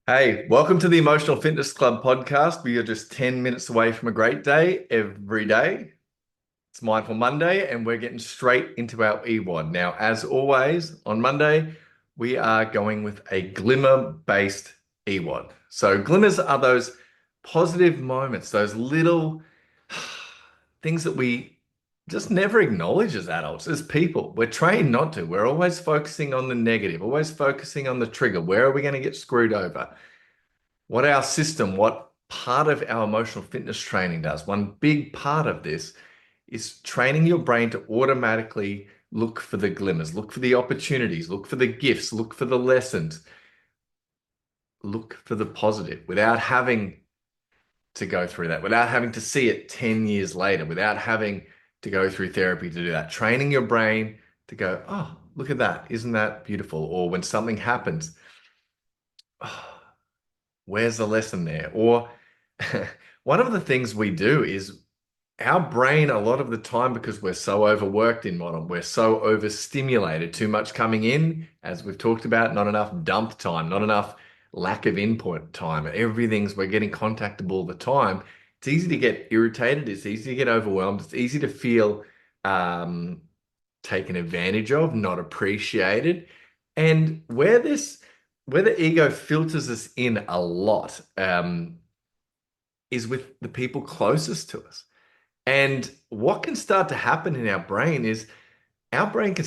Hey, welcome to the Emotional Fitness Club podcast. We are just 10 minutes away from a great day every day. It's Mindful Monday, and we're getting straight into our E1. Now, as always, on Monday, we are going with a glimmer-based E1. So, glimmers are those positive moments, those little things that we just never acknowledge as adults, as people. We're trained not to. We're always focusing on the negative, always focusing on the trigger. Where are we going to get screwed over? What our system, what part of our emotional fitness training does, one big part of this is training your brain to automatically look for the glimmers, look for the opportunities, look for the gifts, look for the lessons, look for the positive without having to go through that, without having to see it 10 years later, without having to go through therapy to do that. Training your brain to go, oh, look at that. Isn't that beautiful? Or when something happens, oh, where's the lesson there? Or one of the things we do is our brain, a lot of the time, because we're so overworked in modern, we're so overstimulated, too much coming in, as we've talked about, not enough dump time, not enough lack of input time. We're getting contactable all the time. It's easy to get irritated. It's easy to get overwhelmed. It's easy to feel um, taken advantage of, not appreciated. And where the ego filters us in a lot, is with the people closest to us. And what can start to happen in our brain is our brain can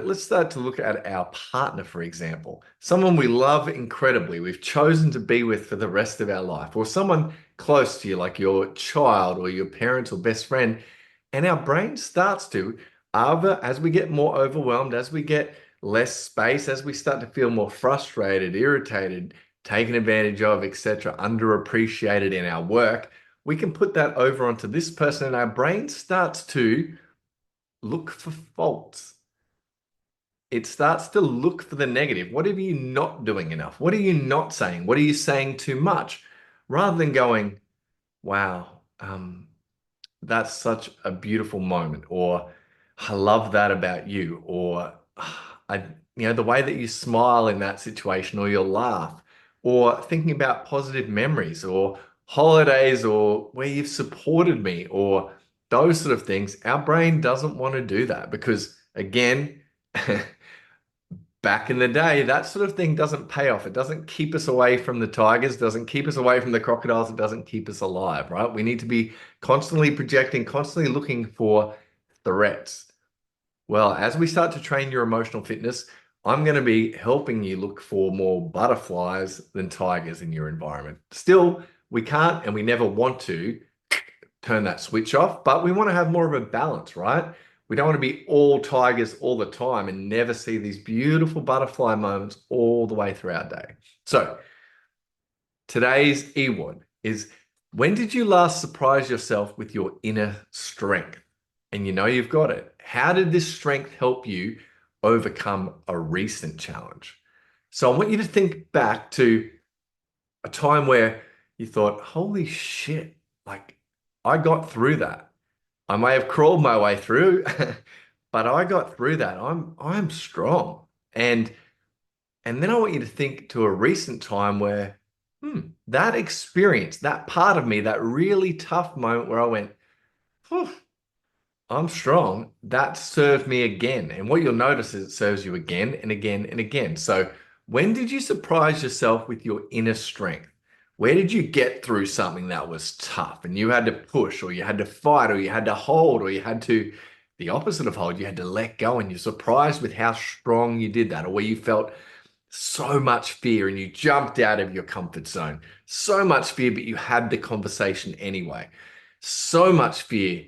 let's start to look at our partner, for example, someone we love incredibly, we've chosen to be with for the rest of our life, or someone close to you, like your child or your parents or best friend. And our brain starts to, as we get more overwhelmed, as we get less space, as we start to feel more frustrated, irritated, taken advantage of, etc., underappreciated in our work, we can put that over onto this person, and our brain starts to look for faults. It starts to look for the negative. What are you not doing enough? What are you not saying? What are you saying too much? Rather than going, wow, that's such a beautiful moment, or I love that about you, or I, the way that you smile in that situation, or your laugh, or thinking about positive memories, or holidays, or where you've supported me, or those sort of things. Our brain doesn't want to do that because, again, back in the day, that sort of thing doesn't pay off. It doesn't keep us away from the tigers, doesn't keep us away from the crocodiles, it doesn't keep us alive, right? We need to be constantly projecting, constantly looking for threats. Well, as we start to train your emotional fitness, I'm going to be helping you look for more butterflies than tigers in your environment. Still, we can't and we never want to turn that switch off, but we want to have more of a balance, right? We don't want to be all tigers all the time and never see these beautiful butterfly moments all the way through our day. So today's E1 is, when did you last surprise yourself with your inner strength? And you know you've got it. How did this strength help you overcome a recent challenge? So I want you to think back to a time where you thought, holy shit, like I got through that. I may have crawled my way through, but I got through that. I'm strong. And then I want you to think to a recent time where, that experience, that part of me, that really tough moment where I went, "Phew, I'm strong," that served me again. And what you'll notice is it serves you again and again and again. So when did you surprise yourself with your inner strength? Where did you get through something that was tough and you had to push, or you had to fight, or you had to hold, or you had to, the opposite of hold, you had to let go, and you're surprised with how strong you did that, or where you felt so much fear and you jumped out of your comfort zone, so much fear, but you had the conversation anyway, so much fear,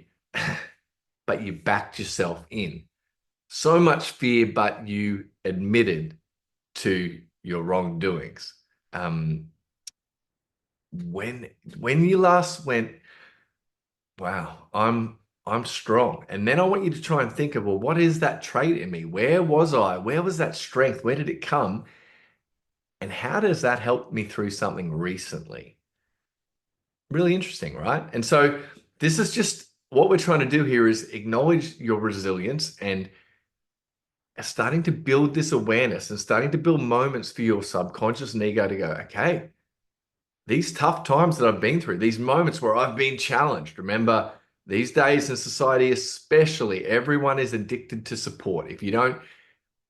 but you backed yourself in, so much fear, but you admitted to your wrongdoings. Um, when you last went, wow, I'm strong. And then I want you to try and think of, well, what is that trait in me? Where was I? Where was that strength? Where did it come? And how does that help me through something recently? Really interesting, right? And so this is just what we're trying to do here, is acknowledge your resilience and starting to build this awareness and starting to build moments for your subconscious and ego to go, okay, these tough times that I've been through, these moments where I've been challenged. Remember, these days in society, especially, everyone is addicted to support. If you don't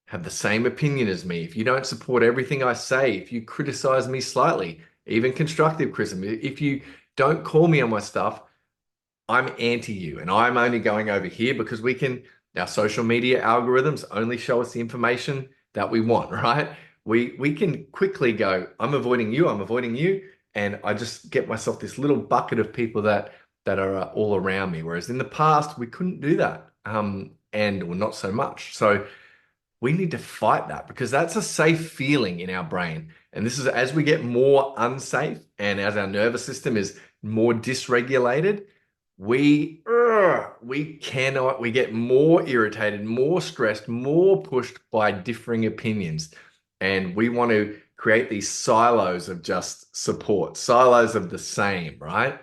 have the same opinion as me, if you don't support everything I say, if you criticize me slightly, even constructive criticism, if you don't call me on my stuff, I'm anti you and I'm only going over here because our social media algorithms only show us the information that we want, right? We can quickly go, I'm avoiding you, and I just get myself this little bucket of people that are all around me. Whereas in the past, we couldn't do that. And well, not so much. So we need to fight that because that's a safe feeling in our brain. And this is as we get more unsafe and as our nervous system is more dysregulated, we get more irritated, more stressed, more pushed by differing opinions. And we want to create these silos of just support, silos of the same, right?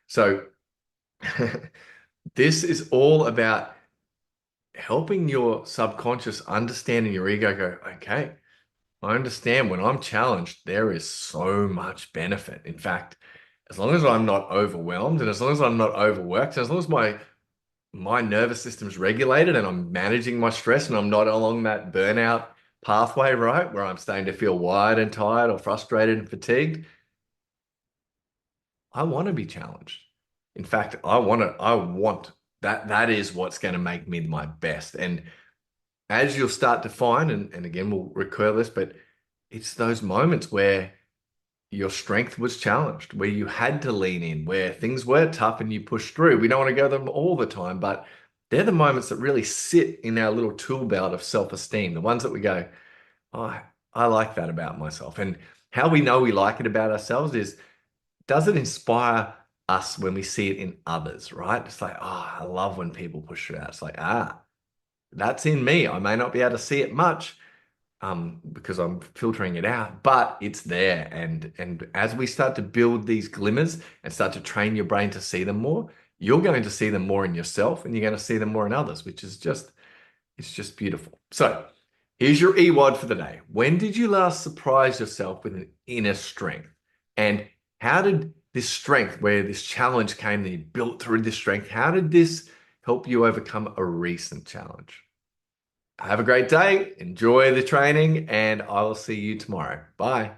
So this is all about helping your subconscious understand and your ego go, okay, I understand when I'm challenged, there is so much benefit. In fact, as long as I'm not overwhelmed and as long as I'm not overworked, and as long as my nervous system's regulated and I'm managing my stress and I'm not along that burnout pathway, right, where I'm starting to feel wired and tired or frustrated and fatigued, I want to be challenged. In fact, I want that is what's going to make me my best. And as you'll start to find, and again, we'll recur this, but it's those moments where your strength was challenged, where you had to lean in, where things were tough and you pushed through. We don't want to go them all the time, but they're the moments that really sit in our little tool belt of self-esteem, the ones that we go, oh, I like that about myself. And how we know we like it about ourselves is, does it inspire us when we see it in others, right? It's like, oh, I love when people push through that. It's like, that's in me. I may not be able to see it much, because I'm filtering it out, but it's there. And as we start to build these glimmers and start to train your brain to see them more, you're going to see them more in yourself and you're going to see them more in others, which is just it's just beautiful. So here's your EWOD for the day. When did you last surprise yourself with an inner strength? And how did this strength, where this challenge came that you built through this strength, how did this help you overcome a recent challenge? Have a great day. Enjoy the training, and I will see you tomorrow. Bye.